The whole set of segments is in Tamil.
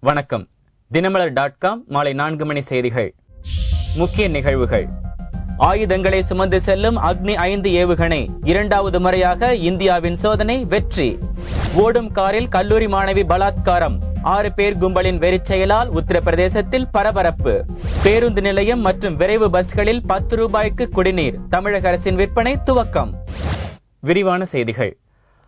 வணக்கம். தினமலர்.com மாலை 4 மணி செய்திகள். முக்கிய நிகழ்வுகள். ஆயுதங்களை சுமந்து செல்லும் அக்னி 5 ஏவுகணை இரண்டாவது முறையாக இந்தியாவின் சோதனை வெற்றி. ஓடும் காரில் கல்லூரி மாணவி பலாத்காரம். 6 பேர் கும்பலின் வெறிச்செயலால் உத்தரப்பிரதேசத்தில் பரபரப்பு. பேருந்து நிலையம் மற்றும் விரைவு பஸ்களில் 10 ரூபாய்க்கு குடிநீர். தமிழக அரசின் விற்பனை துவக்கம். விரிவான செய்திகள்.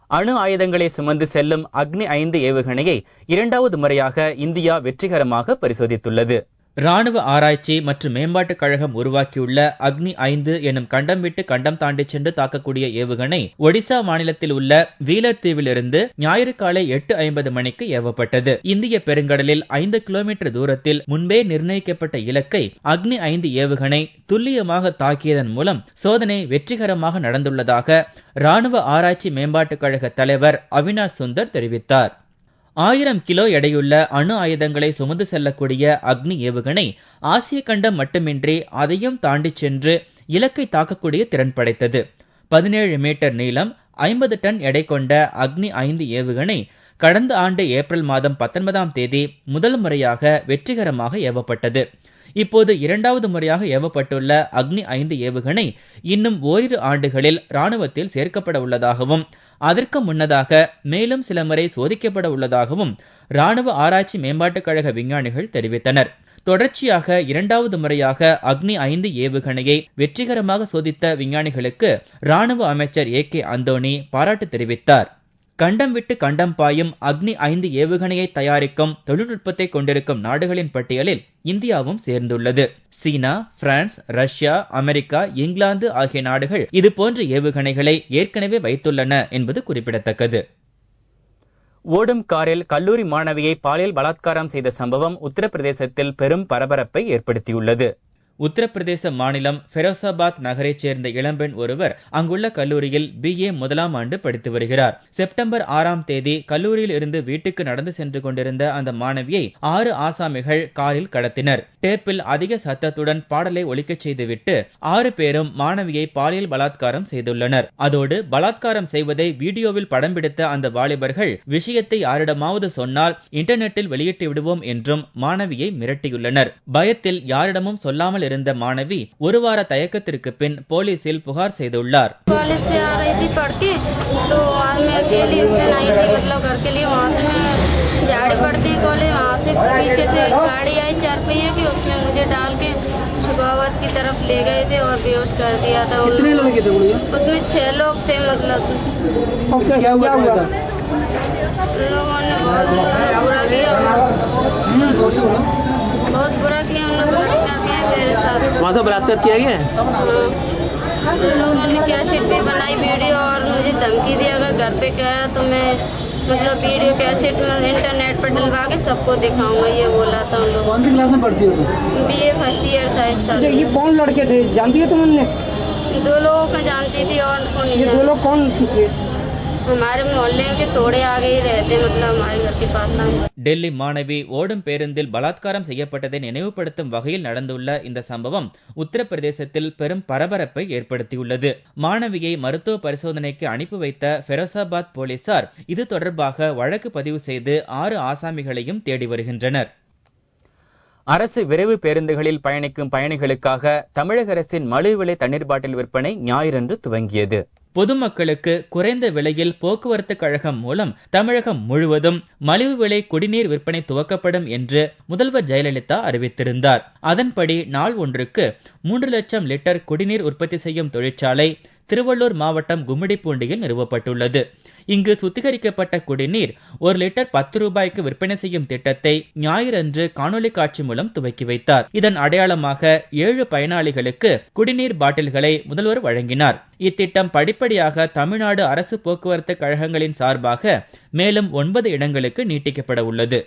அணு ஆயுதங்களை சுமந்து செல்லும் அக்னி 5 ஏவுகணையை இரண்டாவது முறையாக இந்தியா வெற்றிகரமாக பரிசோதித்துள்ளது. ராணுவ ஆராய்ச்சி மற்றும் மேம்பாட்டுக் கழகம் உருவாக்கியுள்ள அக்னி 5 எனும் கண்டம் விட்டு கண்டம் தாண்டி சென்று தாக்கக்கூடிய ஏவுகணை ஒடிசா மாநிலத்தில் உள்ள வீலர் தீவிலிருந்து ஞாயிறு காலை 8:50 மணிக்கு ஏவப்பட்டது. இந்திய பெருங்கடலில் 5 கிலோமீட்டர் தூரத்தில் முன்பே நிர்ணயிக்கப்பட்ட இலக்கை அக்னி 5 ஏவுகணை துல்லியமாக தாக்கியதன் மூலம் சோதனை வெற்றிகரமாக நடந்துள்ளதாக ராணுவ ஆராய்ச்சி மேம்பாட்டுக் கழக தலைவர் அவினாஷ் சுந்தர் தெரிவித்தார். 1000 கிலோ எடையுள்ள அணு ஆயுதங்களை சுமந்து செல்லக்கூடிய அக்னி ஏவுகணை ஆசிய கண்டம் மட்டுமின்றி அதையும் தாண்டி சென்று இலக்கை தாக்கக்கூடிய திறன் படைத்தது. 17 மீட்டர் நீளம், 50 டன் எடை கொண்ட அக்னி 5 ஏவுகணை கடந்த ஆண்டு ஏப்ரல் மாதம் 19ஆம் தேதி முதல் முறையாக வெற்றிகரமாக ஏவப்பட்டது. இப்போது இரண்டாவது முறையாக ஏவப்பட்டுள்ள அக்னி 5 ஏவுகணை இன்னும் ஓரிரு ஆண்டுகளில் ராணுவத்தில் சேர்க்கப்பட உள்ளதாகவும் அதற்கு முன்னதாக மேலும் சில முறை சோதிக்கப்பட உள்ளதாகவும் ராணுவ ஆராய்ச்சி மேம்பாட்டுக் கழக விஞ்ஞானிகள் தெரிவித்தனர். தொடர்ச்சியாக இரண்டாவது முறையாக அக்னி 5 ஏவுகணையை வெற்றிகரமாக சோதித்த விஞ்ஞானிகளுக்கு ராணுவ அமைச்சர் AK அந்தோணி பாராட்டு தெரிவித்தார். கண்டம் விட்டு கண்டம் பாயும் அக்னி 5 ஏவுகணையை தயாரிக்கும் தொழில்நுட்பத்தை கொண்டிருக்கும் நாடுகளின் பட்டியலில் இந்தியாவும் சேர்ந்துள்ளது. சீனா, பிரான்ஸ், ரஷ்யா, அமெரிக்கா, இங்கிலாந்து ஆகிய நாடுகள் இதுபோன்ற ஏவுகணைகளை ஏற்கனவே வைத்துள்ளன என்பது குறிப்பிடத்தக்கது. ஓடும் காரில் கல்லூரி மாணவியை பாலியல் பலாத்காரம் செய்த சம்பவம் உத்தரப்பிரதேசத்தில் பெரும் பரபரப்பை ஏற்படுத்தியுள்ளது. உத்தரப்பிரதேச மாநிலம் ஃபெரோசாபாத் நகரைச் சேர்ந்த இளம்பெண் ஒருவர் அங்குள்ள கல்லூரியில் BA முதலாம் ஆண்டு படித்து வருகிறார். செப்டம்பர் 6ஆம் தேதி கல்லூரியில் இருந்து வீட்டுக்கு நடந்து சென்று கொண்டிருந்த அந்த மாணவியை 6 ஆசாமிகள் காரில் கடத்தினர். டேப்பில் அதிக சத்தத்துடன் பாடலை ஒலிக்கச் செய்துவிட்டு 6 பேரும் மாணவியை பாலியல் பலாத்காரம் செய்துள்ளனர். அதோடு பலாத்காரம் செய்வதை வீடியோவில் படம் பிடித்த அந்த வாலிபர்கள் விஷயத்தை யாரிடமாவது சொன்னால் இன்டர்நெட்டில் வெளியிட்டு விடுவோம் என்றும் மாணவியை மிரட்டியுள்ளனர். பயத்தில் யாரிடமும் சொல்லாமல் இருந்த மாணவி ஒரு வார தயக்கத்திற்கு பின் போலீசில் புகார் செய்துள்ளார். झाड़ी पड़ती कॉलेज वहाँ से पीछे से गाड़ी आई 4 पहिए की, उसमें मुझे डाल के शुगावत की तरफ ले गए थे और बेहोश कर दिया था. कितने लोग थे उसमें? 6 लोग थे. मतलब क्या हुआ सर? लोगों ने बहुत बुरा किया, बहुत बुरा किया. उन लोगों ने क्या किया मेरे साथ, वहाँ से बलात्कार किया गया. लोगों ने क्या शीट पे बनाई वीडियो और मुझे धमकी दी अगर घर पे गया तो मैं मतलब वीडियो कैसेट में इंटरनेट पर डलवा के सबको दिखाऊंगा, ये बोला था उन लोग. कौन सी क्लास में पढ़ती हो तुम? BA फर्स्ट ईयर था इस साल. ये कौन लड़के थे जानती हो तुम? 2 लोगों को जानती थी और को नहीं जानती. 2 लोग कौन थे? हमारे मोहल्ले के थोड़े आगे ही रहते, मतलब हमारे घर के पास. டெல்லி மாணவி ஓடும் பேருந்தில் பலாத்காரம் செய்யப்பட்டதை நினைவுபடுத்தும் வகையில் நடந்துள்ள இந்த சம்பவம் உத்தரப்பிரதேசத்தில் பெரும் பரபரப்பை ஏற்படுத்தியுள்ளது. மாணவியை மருத்துவ பரிசோதனைக்கு அனுப்பி வைத்த ஃபெரோசாபாத் போலீசார் இது தொடர்பாக வழக்கு பதிவு செய்து 6 ஆசாமிகளையும் தேடி வருகின்றனர். அரசு விரைவு பேருந்துகளில் பயணிக்கும் பயணிகளுக்காக தமிழக அரசின் மலிவு விலை தண்ணீர் பாட்டில் விற்பனை ஞாயிறன்று துவங்கியது. பொதுமக்களுக்கு குறைந்த விலையில் போக்குவரத்து கழகம் மூலம் தமிழகம் முழுவதும் மலிவு விலை குடிநீர் விற்பனை துவக்கப்படும் என்று முதல்வர் ஜெயலலிதா அறிவித்திருந்தார். அதன்படி நாள் ஒன்றுக்கு 3 லட்சம் லிட்டர் குடிநீர் உற்பத்தி செய்யும் தொழிற்சாலை திருவள்ளூர் மாவட்டம் கும்மிடிப்பூண்டியில் நிறுவப்பட்டுள்ளது. இங்கு சுத்திகரிக்கப்பட்ட குடிநீர் 1 லிட்டர் 10 ரூபாய்க்கு விற்பனை செய்யும் திட்டத்தை ஞாயிறன்று காணொலி காட்சி மூலம் துவக்கி வைத்தார். இதன் அடையாளமாக 7 பயனாளிகளுக்கு குடிநீர் பாட்டில்களை முதல்வர் வழங்கினார். இத்திட்டம் படிப்படியாக தமிழ்நாடு அரசு போக்குவரத்து கழகங்களின் சார்பாக மேலும் 9 இடங்களுக்கு நீட்டிக்கப்பட உள்ளது.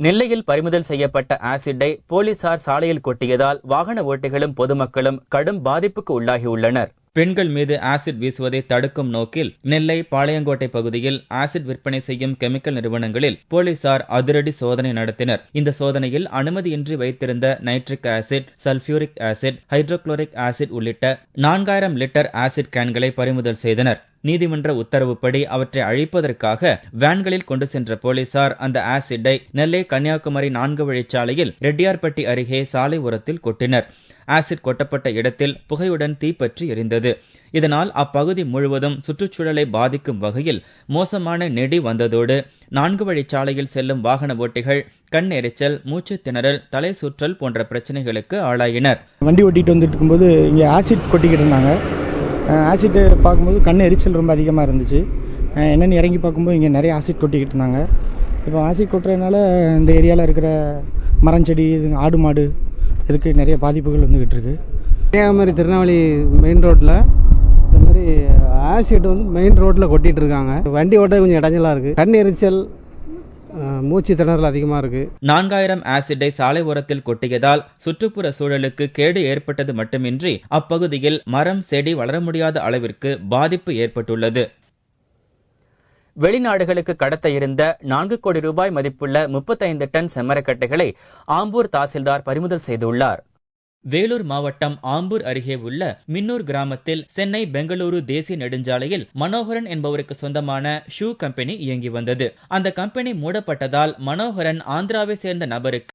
நெல்லையில் பறிமுதல் செய்யப்பட்ட ஆசிட்டை போலீசார் சாலையில் கொட்டியதால் வாகன ஓட்டிகளும் பொதுமக்களும் கடும் பாதிப்புக்கு உள்ளாகியுள்ளனர். பெண்கள் மீது ஆசிட் வீசுவதை தடுக்கும் நோக்கில் நெல்லை பாளையங்கோட்டை பகுதியில் ஆசிட் விற்பனை செய்யும் கெமிக்கல் நிறுவனங்களில் போலீசார் அதிரடி சோதனை நடத்தினர். இந்த சோதனையில் அனுமதியின்றி வைத்திருந்த nitric acid, sulphuric acid, hydrochloric acid உள்ளிட்ட 4000 லிட்டர் ஆசிட் கேன்களை பறிமுதல் செய்தனர். நீதிமன்ற உத்தரவுப்படி அவற்றை அழிப்பதற்காக வேன்களில் கொண்டு சென்ற போலீசார் அந்த ஆசிட்டை நெல்லை கன்னியாகுமரி 4 வழிச்சாலையில் ரெட்டியார்பட்டி அருகே சாலை ஓரத்தில் கொட்டினர். ஆசிட் கொட்டப்பட்ட இடத்தில் புகையுடன் தீப்பற்றி எரிந்தது. இதனால் அப்பகுதி முழுவதும் சுற்றுச்சூழலை பாதிக்கும் வகையில் மோசமான நெடி வந்ததோடு 4 வழிச்சாலையில் செல்லும் வாகன ஓட்டிகள் கண் எரிச்சல், மூச்சு திணறல், தலை சுற்றல் போன்ற பிரச்சனைகளுக்கு ஆளாயினர். வண்டி ஓட்டிட்டு வந்துட்டு இருக்கும்போது இங்கே ஆசிட் கொட்டிக்கிட்டு இருந்தாங்க. ஆசிட் பார்க்கும்போது கண் எரிச்சல் ரொம்ப அதிகமாக இருந்துச்சு. என்னென்னு இறங்கி பார்க்கும்போது இங்கே நிறைய ஆசிட் கொட்டிக்கிட்டு இருந்தாங்க. இப்போ ஆசிட் கொட்டுறதுனால இந்த ஏரியாவில் இருக்கிற மரஞ்செடி, ஆடு மாடு இதுக்கு நிறைய பாதிப்புகள் வந்துகிட்டு இருக்கு. கன்னியாகுமரி திருநெல்வேலி மெயின் ரோட்டில் இந்த மாதிரி ஆசிட் மெயின் ரோட்டில் கொட்டிட்டு இருக்காங்க. வண்டி ஓட்ட கொஞ்சம் இடைஞ்சலாக இருக்கு. கண் எரிச்சல், மூச்சு திணறல் அதிகமாக இருக்கு. 4000 ஆசிட்டை சாலை ஓரத்தில் கொட்டியதால் சுற்றுப்புற சூழலுக்கு கேடு ஏற்பட்டது மட்டுமின்றி அப்பகுதியில் மரம் செடி வளர முடியாத அளவிற்கு பாதிப்பு ஏற்பட்டுள்ளது. வெளிநாடுகளுக்கு கடத்த இருந்த 4 கோடி ரூபாய் மதிப்புள்ள 35 டன் செம்மரக்கட்டைகளை ஆம்பூர் தாசில்தார் பறிமுதல் செய்துள்ளார். வேலூர் மாவட்டம் ஆம்பூர் அருகே உள்ள மின்னூர் கிராமத்தில் சென்னை பெங்களூரு தேசிய நெடுஞ்சாலையில் மனோகரன் என்பவருக்கு சொந்தமான ஷூ கம்பெனி இயங்கி வந்தது. அந்த கம்பெனி மூடப்பட்டதால் மனோகரன் ஆந்திராவை சேர்ந்த நபருக்கு